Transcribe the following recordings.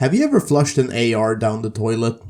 Have you ever flushed an AR down the toilet?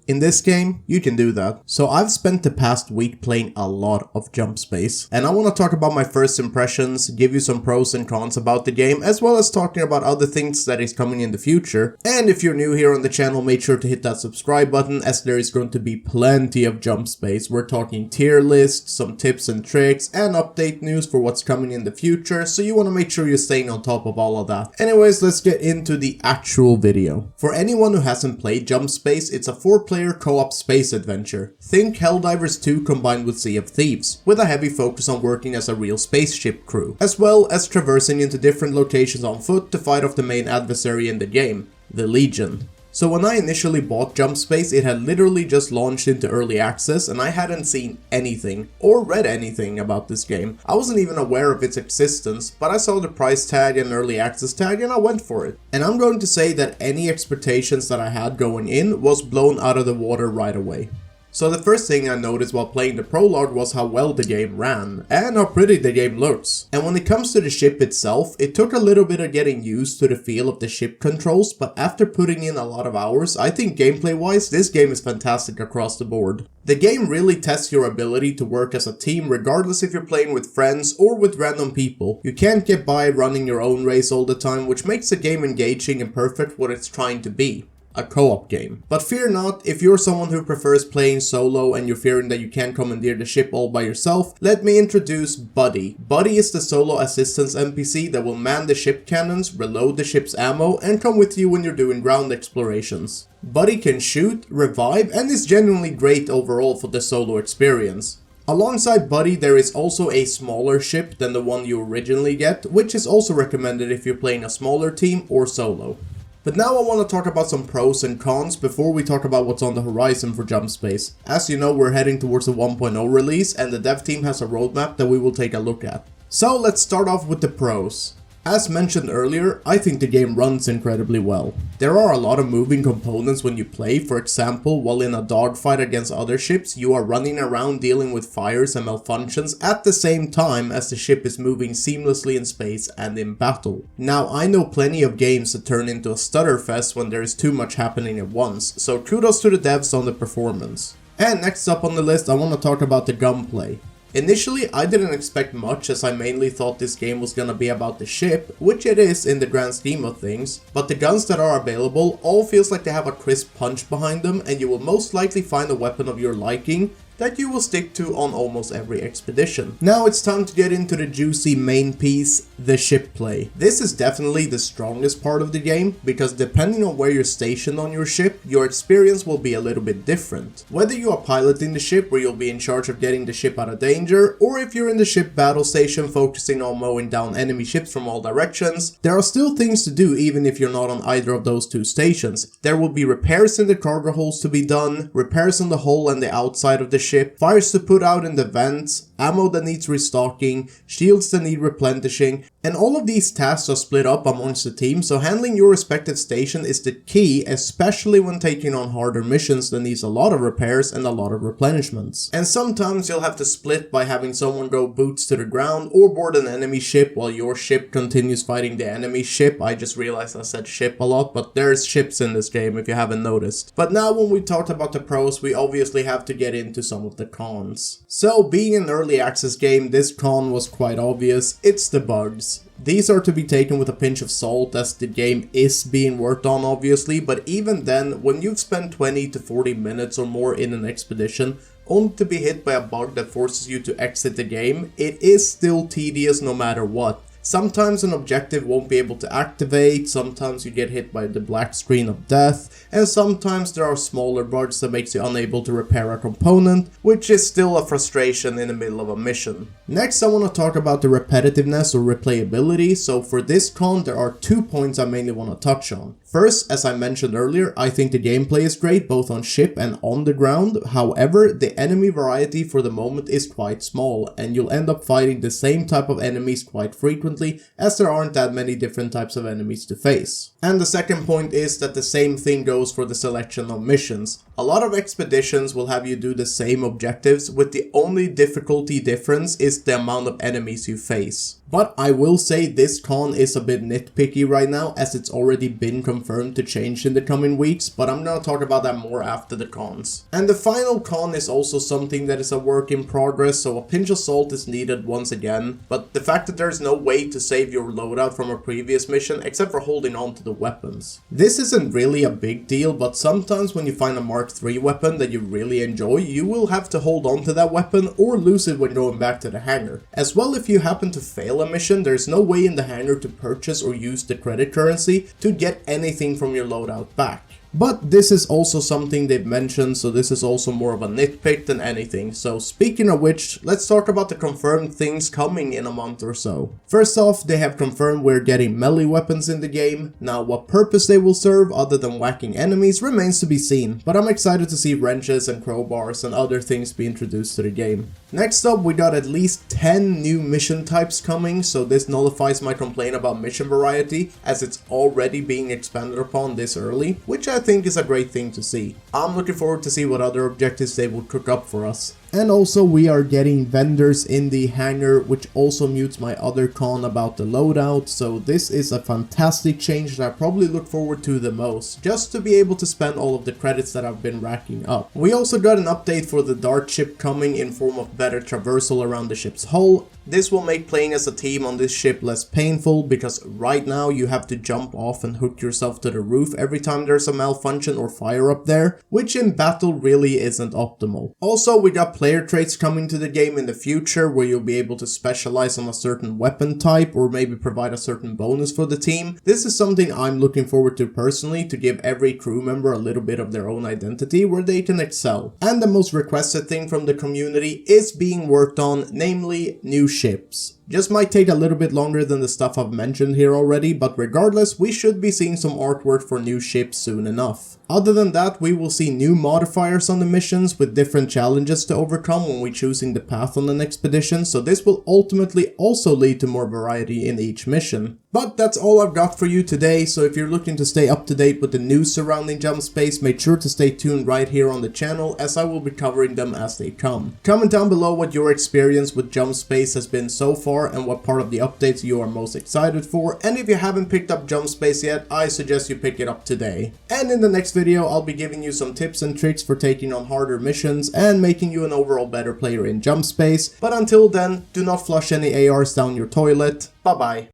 In this game, you can do that. So I've spent the past week playing a lot of Jump Space, and I want to talk about my first impressions, give you some pros and cons about the game, as well as talking about other things that is coming in the future. And if you're new here on the channel, make sure to hit that subscribe button, as there is going to be plenty of Jump Space. We're talking tier lists, some tips and tricks, and update news for what's coming in the future, so you want to make sure you're staying on top of all of that. Anyways, let's get into the actual video. For anyone who hasn't played Jump Space, it's a 4-player co-op space adventure. Think Helldivers 2 combined with Sea of Thieves, with a heavy focus on working as a real spaceship crew, as well as traversing into different locations on foot to fight off the main adversary in the game, the Legion. So when I initially bought Jump Space, it had literally just launched into early access and I hadn't seen anything or read anything about this game. I wasn't even aware of its existence, but I saw the price tag and early access tag and I went for it. And I'm going to say that any expectations that I had going in was blown out of the water right away. So the first thing I noticed while playing the prologue was how well the game ran, and how pretty the game looks. And when it comes to the ship itself, it took a little bit of getting used to the feel of the ship controls, but after putting in a lot of hours, I think gameplay wise, this game is fantastic across the board. The game really tests your ability to work as a team regardless if you're playing with friends or with random people. You can't get by running your own race all the time, which makes the game engaging and perfect what it's trying to be. A co-op game. But fear not, if you're someone who prefers playing solo and you're fearing that you can't commandeer the ship all by yourself, let me introduce Buddy. Buddy is the solo assistance NPC that will man the ship cannons, reload the ship's ammo, and come with you when you're doing ground explorations. Buddy can shoot, revive, and is genuinely great overall for the solo experience. Alongside Buddy, there is also a smaller ship than the one you originally get, which is also recommended if you're playing a smaller team or solo. But now I want to talk about some pros and cons before we talk about what's on the horizon for Jump Space. As you know, we're heading towards the 1.0 release and the dev team has a roadmap that we will take a look at. So let's start off with the pros. As mentioned earlier, I think the game runs incredibly well. There are a lot of moving components when you play. For example, while in a dogfight against other ships, you are running around dealing with fires and malfunctions at the same time as the ship is moving seamlessly in space and in battle. Now, I know plenty of games that turn into a stutterfest when there is too much happening at once, so kudos to the devs on the performance. And next up on the list, I want to talk about the gunplay. Initially, I didn't expect much as I mainly thought this game was gonna be about the ship, which it is in the grand scheme of things, but the guns that are available all feels like they have a crisp punch behind them and you will most likely find a weapon of your liking that you will stick to on almost every expedition. Now it's time to get into the juicy main piece, the ship play. This is definitely the strongest part of the game, because depending on where you're stationed on your ship, your experience will be a little bit different. Whether you are piloting the ship where you'll be in charge of getting the ship out of danger, or if you're in the ship battle station focusing on mowing down enemy ships from all directions, there are still things to do even if you're not on either of those two stations. There will be repairs in the cargo holds to be done, repairs on the hull and the outside of the ship, fires to put out in the vents, ammo that needs restocking, shields that need replenishing, and all of these tasks are split up amongst the team, so handling your respective station is the key, especially when taking on harder missions that needs a lot of repairs and a lot of replenishments. And sometimes you'll have to split by having someone go boots to the ground or board an enemy ship while your ship continues fighting the enemy ship. I just realized I said ship a lot, but there's ships in this game if you haven't noticed. But now when we talked about the pros, we obviously have to get into some of the cons. So being an early access game, this con was quite obvious. It's the bugs. These are to be taken with a pinch of salt as the game is being worked on obviously, but even then, when you've spent 20 to 40 minutes or more in an expedition only to be hit by a bug that forces you to exit the game, it is still tedious no matter what. Sometimes an objective won't be able to activate, sometimes you get hit by the black screen of death, and sometimes there are smaller bugs that makes you unable to repair a component, which is still a frustration in the middle of a mission. Next, I want to talk about the repetitiveness or replayability, so for this con there are 2 points I mainly want to touch on. First, as I mentioned earlier, I think the gameplay is great both on ship and on the ground. However, the enemy variety for the moment is quite small and you'll end up fighting the same type of enemies quite frequently frequently, as there aren't that many different types of enemies to face. And the second point is that the same thing goes for the selection of missions. A lot of expeditions will have you do the same objectives, with the only difficulty difference is the amount of enemies you face. But I will say this con is a bit nitpicky right now, as it's already been confirmed to change in the coming weeks, but I'm gonna talk about that more after the cons. And the final con is also something that is a work in progress, so a pinch of salt is needed once again, but the fact that there's no way to save your loadout from a previous mission except for holding on to the weapons. This isn't really a big deal, but sometimes when you find a Mark III weapon that you really enjoy, you will have to hold on to that weapon or lose it when going back to the hangar. As well, if you happen to fail a mission, there's no way in the hangar to purchase or use the credit currency to get anything from your loadout back. But this is also something they've mentioned, so this is also more of a nitpick than anything. So speaking of which, let's talk about the confirmed things coming in a month or so. First off, they have confirmed we're getting melee weapons in the game. Now, what purpose they will serve other than whacking enemies remains to be seen, but I'm excited to see wrenches and crowbars and other things be introduced to the game. Next up, we got at least 10 new mission types coming, so this nullifies my complaint about mission variety, as it's already being expanded upon this early, which I think is a great thing to see. I'm looking forward to see what other objectives they will cook up for us. And also we are getting vendors in the hangar, which also mutes my other con about the loadout, so this is a fantastic change that I probably look forward to the most, just to be able to spend all of the credits that I've been racking up. We also got an update for the dart ship coming in form of better traversal around the ship's hull. This will make playing as a team on this ship less painful, because right now you have to jump off and hook yourself to the roof every time there's a malfunction or fire up there, which in battle really isn't optimal. Also, we got player traits coming to the game in the future, where you'll be able to specialize on a certain weapon type or maybe provide a certain bonus for the team. This is something I'm looking forward to personally, to give every crew member a little bit of their own identity where they can excel. And the most requested thing from the community is being worked on, namely new ships. Just might take a little bit longer than the stuff I've mentioned here already, but regardless, we should be seeing some artwork for new ships soon enough. Other than that, we will see new modifiers on the missions with different challenges to overcome when we're choosing the path on an expedition, so this will ultimately also lead to more variety in each mission. But that's all I've got for you today, so if you're looking to stay up to date with the news surrounding Jump Space, make sure to stay tuned right here on the channel, as I will be covering them as they come. Comment down below what your experience with Jump Space has been so far and what part of the updates you are most excited for, and if you haven't picked up Jump Space yet, I suggest you pick it up today. And in the next video, I'll be giving you some tips and tricks for taking on harder missions and making you an overall better player in Jump Space. But until then, do not flush any ARs down your toilet. Bye bye.